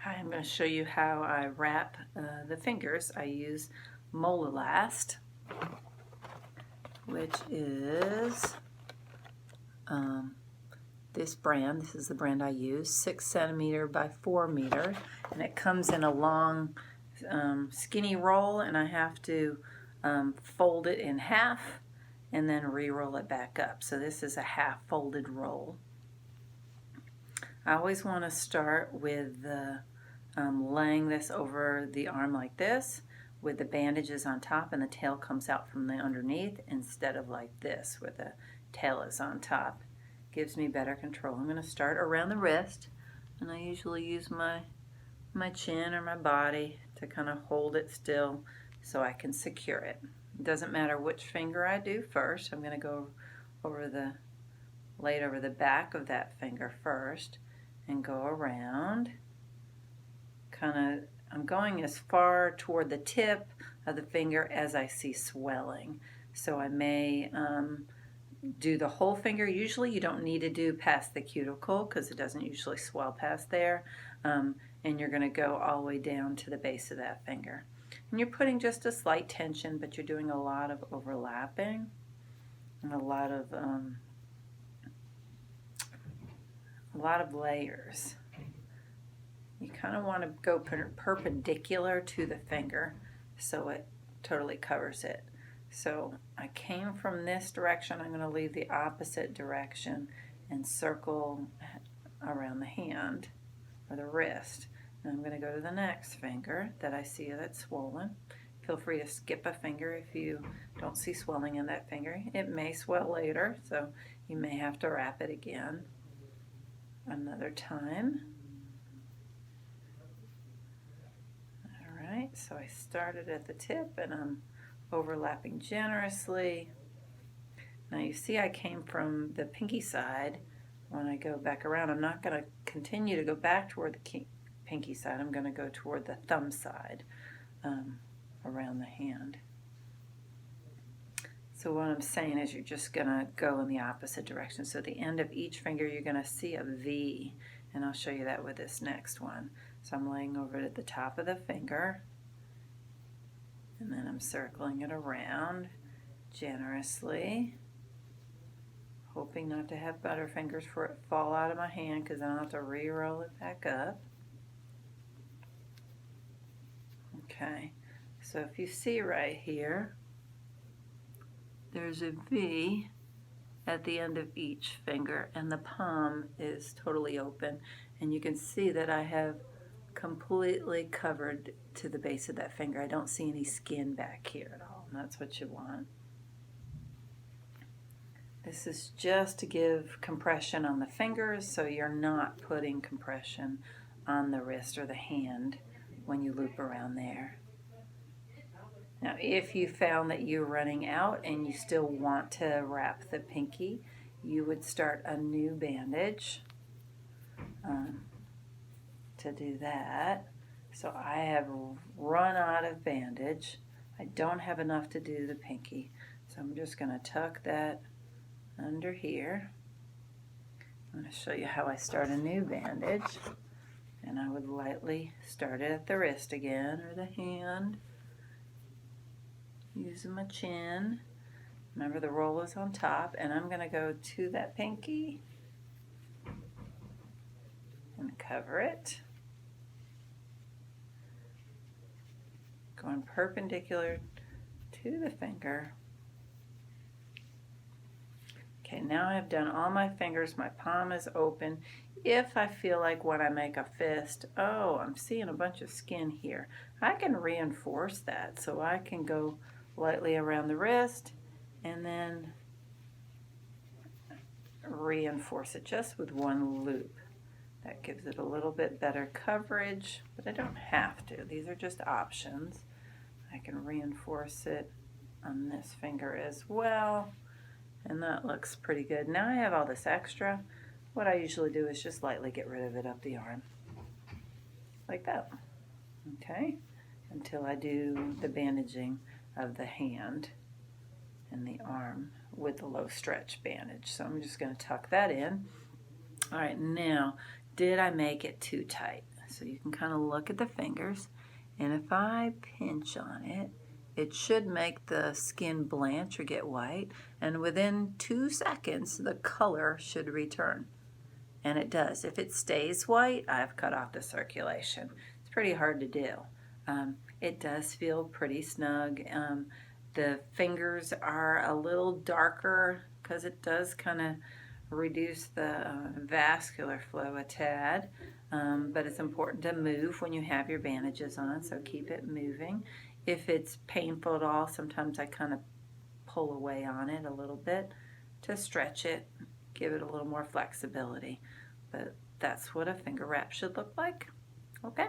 Hi, I'm going to show you how I wrap the fingers. I use Mollelast, which is this brand. This is the brand I use, 6 centimeter by 4 meter, and it comes in a long skinny roll, and I have to fold it in half and then re-roll it back up. So this is a half folded roll. I always want to start with laying this over the arm like this, with the bandages on top and the tail comes out from the underneath, instead of like this where the tail is on top. Gives me better control. I'm going to start around the wrist, and I usually use my chin or my body to kind of hold it still so I can secure it. It doesn't matter which finger I do first. I'm going to go lay it over the back of that finger first and go around. I'm going as far toward the tip of the finger as I see swelling. So I may do the whole finger. Usually you don't need to do past the cuticle because it doesn't usually swell past there. And you're going to go all the way down to the base of that finger. And you're putting just a slight tension, but you're doing a lot of overlapping and a lot of layers. You kind of want to go perpendicular to the finger so it totally covers it. So I came from this direction. I'm going to leave the opposite direction and circle around the hand or the wrist. And I'm going to go to the next finger that I see that's swollen. Feel free to skip a finger if you don't see swelling in that finger. It may swell later, so you may have to wrap it again another time. Alright, so I started at the tip and I'm overlapping generously. Now you see I came from the pinky side. When I go back around, I'm not going to continue to go back toward the pinky side. I'm going to go toward the thumb side around the hand. So what I'm saying is you're just going to go in the opposite direction. So at the end of each finger you're going to see a V, and I'll show you that with this next one. So I'm laying over it at the top of the finger, and then I'm circling it around generously, hoping not to have butterfingers for it fall out of my hand because then I'll have to re-roll it back up. Okay, so if you see right here, there's a V at the end of each finger, and the palm is totally open, and you can see that I have completely covered to the base of that finger. I don't see any skin back here at all, and that's what you want. This is just to give compression on the fingers, so you're not putting compression on the wrist or the hand when you loop around there. Now, if you found that you're running out and you still want to wrap the pinky, you would start a new bandage to do that. So I have run out of bandage. I don't have enough to do the pinky, so I'm just going to tuck that under here. I'm going to show you how I start a new bandage, and I would lightly start it at the wrist again or the hand, using my chin. Remember, the roll is on top, and I'm going to go to that pinky and cover it, going perpendicular to the finger. Okay, now I've done all my fingers. My palm is open. If I feel like when I make a fist, oh, I'm seeing a bunch of skin here, I can reinforce that. So I can go lightly around the wrist and then reinforce it just with one loop. That gives it a little bit better coverage, but I don't have to. These are just options. I can reinforce it on this finger as well, and that looks pretty good. Now I have all this extra. What I usually do is just lightly get rid of it up the arm, like that. Okay, until I do the bandaging of the hand and the arm with the low stretch bandage. So I'm just going to tuck that in. All right, now, did I make it too tight? So you can kind of look at the fingers, and if I pinch on it, it should make the skin blanch or get white, and within 2 seconds the color should return. And it does. If it stays white, I've cut off the circulation. It's pretty hard to do. It does feel pretty snug. The fingers are a little darker because it does kind of reduce the vascular flow a tad, but it's important to move when you have your bandages on, so keep it moving. If it's painful at all, sometimes I kind of pull away on it a little bit to stretch it, give it a little more flexibility. But that's what a finger wrap should look like. Okay.